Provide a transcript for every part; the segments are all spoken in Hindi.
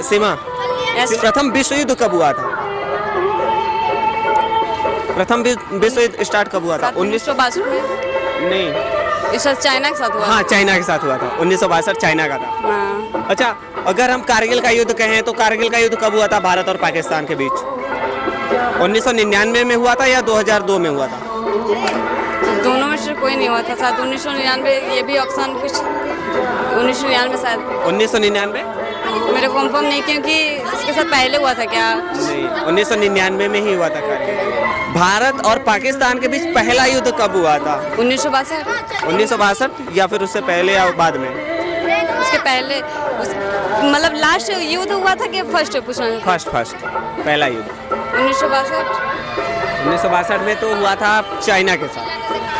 सीमा, प्रथम विश्व युद्ध कब हुआ था? प्रथम विश्व युद्ध स्टार्ट कब हुआ था? 1962 में। नहीं, इस चाइना के साथ हुआ। हाँ चाइना के साथ हुआ था। 1962 चाइना का था। हाँ। अच्छा, अगर हम कारगिल का युद्ध कहें तो कारगिल का युद्ध कब हुआ था भारत और पाकिस्तान के बीच? 1999 में हुआ था या 2002 में हुआ था? दोनों में से कोई नहीं हुआ था शायद। 1999 ये भी ऑप्शन कुछ 1999 शायद। 1999? मेरे को कंफर्म नहीं, क्योंकि इसके साथ पहले हुआ था क्या? नहीं, 1999 में ही हुआ था कारगिल। भारत और पाकिस्तान के बीच पहला युद्ध कब हुआ था? 1962। 1962 या फिर उससे पहले या बाद में? उसके पहले मतलब लास्ट युद्ध हुआ था कि फर्स्ट पूछना? फर्स्ट पहला युद्ध 1962। 1962 में तो हुआ था चाइना के साथ।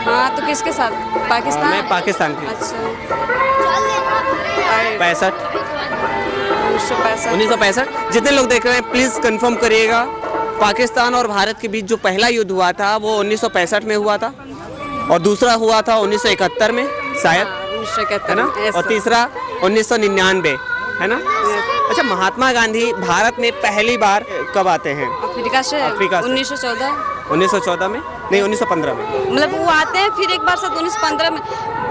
हाँ, तो किसके साथ? पाकिस्तान में पाकिस्तान के। अच्छा। 65 1965। जितने लोग देख रहे हैं प्लीज कंफर्म करिएगा, पाकिस्तान और भारत के बीच जो पहला युद्ध हुआ था वो 1965 में हुआ था, और दूसरा हुआ था 1971 में शायद, है ना, और तीसरा 1999, है ना। अच्छा, महात्मा गांधी भारत में पहली बार कब आते हैं? अफ्रीका से। 1914। 1914 में? नहीं, 1915 में। मतलब वो आते हैं फिर एक बार साथ 1915 में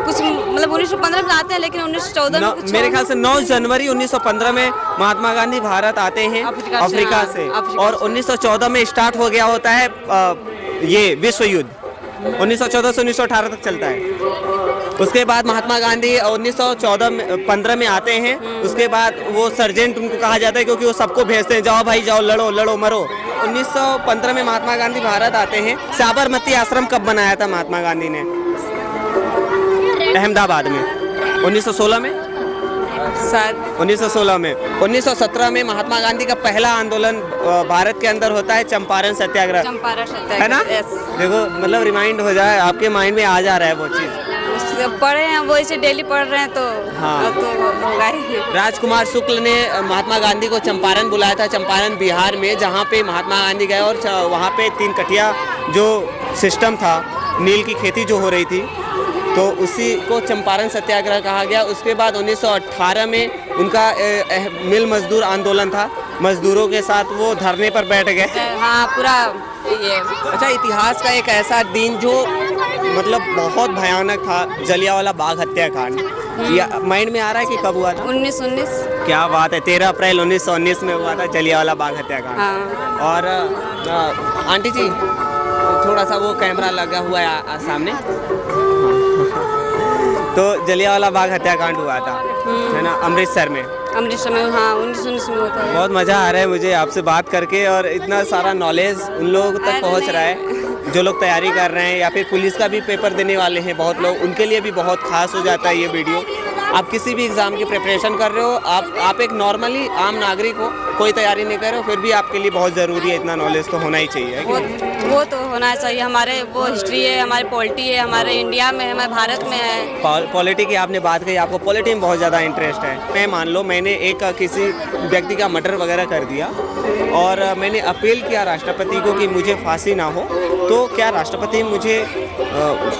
कुछ, मतलब 1915 में आते हैं, लेकिन 1914 में कुछ मेरे ख्याल से 9 जनवरी 1915 में महात्मा गांधी भारत आते हैं अफ्रीका से, और 1914 में स्टार्ट हो गया होता है ये विश्व युद्ध। 1914 से 1918 तक चलता है। उसके बाद महात्मा गांधी 1915 में आते हैं। उसके बाद वो सर्जेंट उनको कहा जाता है, क्योंकि वो सबको भेजते हैं, जाओ भाई जाओ, लड़ो लड़ो मरो। 1915 में महात्मा गांधी भारत आते हैं। साबरमती आश्रम कब बनाया था महात्मा गांधी ने? अहमदाबाद में। 1916 में शायद। 1916 में। 1917 में महात्मा गांधी का पहला आंदोलन भारत के अंदर होता है, चंपारण सत्याग्रह, है ना। देखो, मतलब रिमाइंड हो जाए, आपके माइंड में आ जा रहा है वो चीज। पढ़े हैं वो, इसे डेली पढ़ रहे हैं तो हाँ, तो होगा ही। राजकुमार शुक्ल ने महात्मा गांधी को चंपारण बुलाया था, चंपारण बिहार में, जहाँ पे महात्मा गांधी गए, और वहाँ पे 3 कठिया जो सिस्टम था, नील की खेती जो हो रही थी, तो उसी को चंपारण सत्याग्रह कहा गया। उसके बाद 1918 में उनका मिल मजदूर आंदोलन था, मजदूरों के साथ वो धरने पर बैठ गए। हाँ, पूरा ये। अच्छा, इतिहास का एक ऐसा दिन जो मतलब बहुत भयानक था, जलियांवाला बाग हत्याकांड, या माइंड में आ रहा है कि कब हुआ था? 1919। क्या बात है, 13 अप्रैल 1919 में हुआ था जलियांवाला बाग हत्याकांड। हाँ। और आंटी जी, थोड़ा सा वो कैमरा लगा हुआ है सामने। तो जलियांवाला बाग हत्याकांड हुआ था, है ना, अमृतसर में। अमृतसर में, हाँ, 1919 में होता है। बहुत मज़ा आ रहा है मुझे आपसे बात करके, और इतना सारा नॉलेज उन लोगों तक पहुंच रहा है जो लोग तैयारी कर रहे हैं, या फिर पुलिस का भी पेपर देने वाले हैं बहुत लोग, उनके लिए भी बहुत खास हो जाता है ये वीडियो। आप किसी भी एग्ज़ाम की प्रिपरेशन कर रहे हो, आप एक नॉर्मली आम नागरिक हो, कोई तैयारी नहीं कर रहे हो, फिर भी आपके लिए बहुत ज़रूरी है, इतना नॉलेज तो होना ही चाहिए। वो तो होना चाहिए। हमारे वो हिस्ट्री है, हमारी पॉलिटी है, हमारे इंडिया में है, हमारे भारत में है। पॉलिटी की आपने बात कही, आपको पॉलिटी में बहुत ज़्यादा इंटरेस्ट है। मैं मान लो मैंने एक किसी व्यक्ति का मर्डर वगैरह कर दिया, और मैंने अपील किया राष्ट्रपति को कि मुझे फांसी ना हो, तो क्या राष्ट्रपति मुझे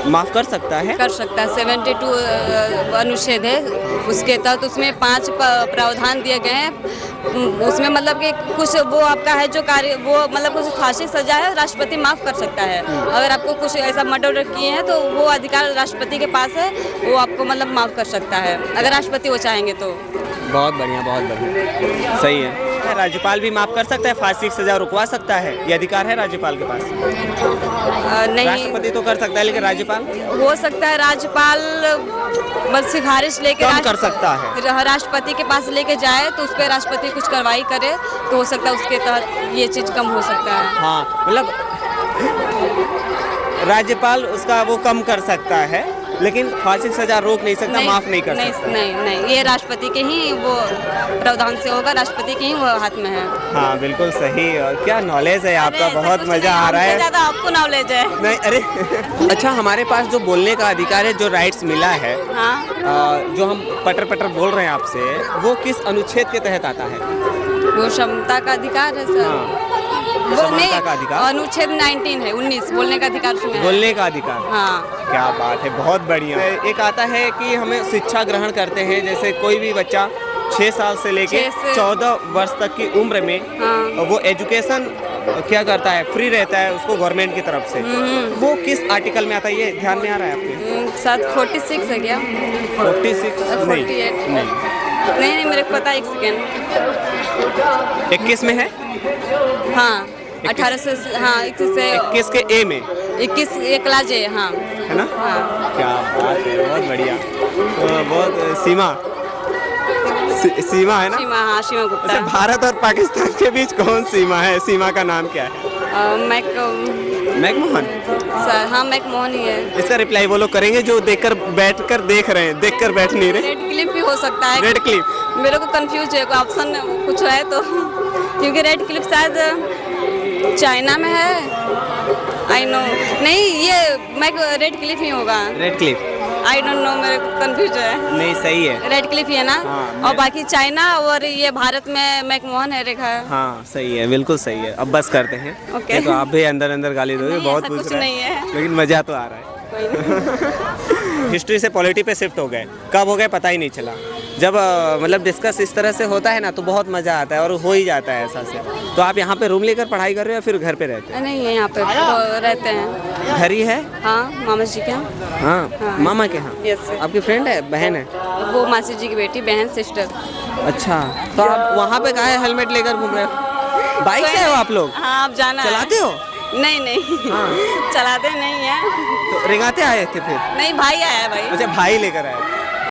माफ़ कर सकता है? कर सकता है। 72 अनुच्छेद है उसके तहत, उसमें 5 प्रावधान दिए गए हैं। उसमें मतलब कि कुछ वो आपका है जो कार्य, वो मतलब कुछ फांसी सजा है, राष्ट्रपति माफ़ कर सकता है। अगर आपको कुछ ऐसा मर्डर किए हैं तो वो अधिकार राष्ट्रपति के पास है, वो आपको मतलब माफ़ कर सकता है, अगर राष्ट्रपति वो चाहेंगे तो। बहुत बढ़िया, बहुत बढ़िया, सही है। राज्यपाल भी माफ़ कर सकता है, फांसी की सजा रुकवा सकता है, ये अधिकार है राज्यपाल के पास? नहीं, राष्ट्रपति तो कर सकता है, लेकिन राज्यपाल हो सकता है। राज्यपाल बस सिफारिश लेके कर सकता है, राष्ट्रपति के पास लेके जाए तो उस पर राष्ट्रपति कुछ कार्रवाई करे तो हो सकता है उसके तहत ये चीज़ कम हो सकता है। हाँ, मतलब राज्यपाल उसका वो कम कर सकता है, लेकिन फांसी की सजा रोक नहीं सकता, माफ नहीं कर सकता। नहीं, ये राष्ट्रपति के ही वो प्रावधान से होगा, राष्ट्रपति के ही वो हाथ में है। हाँ, बिल्कुल सही। और क्या नॉलेज है आपका, बहुत मजा आ रहा है। ज़्यादा आपको नॉलेज है। नहीं, अरे अच्छा, हमारे पास जो बोलने का अधिकार है, जो राइट्स मिला है, हाँ, जो हम पटर बोल रहे हैं आपसे, वो किस अनुच्छेद के तहत आता है? वो क्षमता का अधिकार है सर। हाँ, वो नहीं, का अधिकार अनुच्छेद 19 है, 19 बोलने का अधिकार उसमें। बोलने का अधिकार, हाँ। क्या बात है, बहुत बढ़िया। एक आता है कि हमें शिक्षा ग्रहण करते हैं, जैसे कोई भी बच्चा 6 साल से लेके 6 से 14 वर्ष तक की उम्र में हाँ। वो एजुकेशन क्या करता है, फ्री रहता है उसको गवर्नमेंट की तरफ से। वो किस आर्टिकल में आता है, ये ध्यान में आ रहा है आपके? साथ 46 है क्या? 46 नहीं 48 नहीं नहीं मेरे को पता, एक सेकेंड। 21 में है, हाँ 18 से, हाँ 21 से 21 के ए में 21 एक क्लास है, हाँ है ना। हाँ। क्या बात है, बहुत बढ़िया। तो बहुत सीमा सीमा है ना। सीमा, हाँ सीमा गुप्ता। अच्छा, भारत और पाकिस्तान के बीच कौन सीमा है, सीमा का नाम क्या है? मैकमोहन। हाँ मैकमोहन ही है। इसका रिप्लाई वो लोग करेंगे जो बैठकर देख रहे हैं, देखकर बैठ नहीं रहे। रेड क्लिप भी हो सकता है। रेड क्लिप मेरे को कंफ्यूज है, कोई ऑप्शन कुछ है तो क्योंकि रेड क्लिप शायद चाइना में है। आई नो नहीं, ये रेड क्लिप ही होगा। Red clip I don't know, मेरे को कंफ्यूज है। नहीं, सही है, रेड क्लिफ ही है ना। हाँ, और बाकी चाइना और ये भारत में मैकमोहन है रेखा है। हाँ सही है, बिल्कुल सही है। अब बस करते हैं। ओके। ये तो आप भी अंदर अंदर गाली दोगे, नहीं, बहुत ऐसा पूछ कुछ रहे नहीं है। लेकिन मजा तो आ रहा है। हिस्ट्री से पॉलिटी पे शिफ्ट हो गए, कब हो गए पता ही नहीं चला। जब मतलब डिस्कस इस तरह से होता है ना तो बहुत मज़ा आता है और हो ही जाता है ऐसा से। तो आप यहाँ पे रूम लेकर पढ़ाई कर रहे हो या फिर घर पे रहते हैं? नहीं, यहाँ पे तो रहते हैं। घर ही है? हाँ मामा जी के यहाँ। हाँ, हाँ। मामा के यहाँ। यस। आपकी फ्रेंड है, बहन है? वो मासी जी की बेटी, बहन, सिस्टर। अच्छा, तो आप वहाँ पे काहे हेलमेट लेकर घूम रहे हो? बाइक से हो आप लोग? हाँ आप जाना चलाते हो? नहीं नहीं हाँ। चलाते नहीं है। तो रिंगाते आए थे फिर? नहीं भाई आया है भाई। अच्छा, भाई लेकर आए।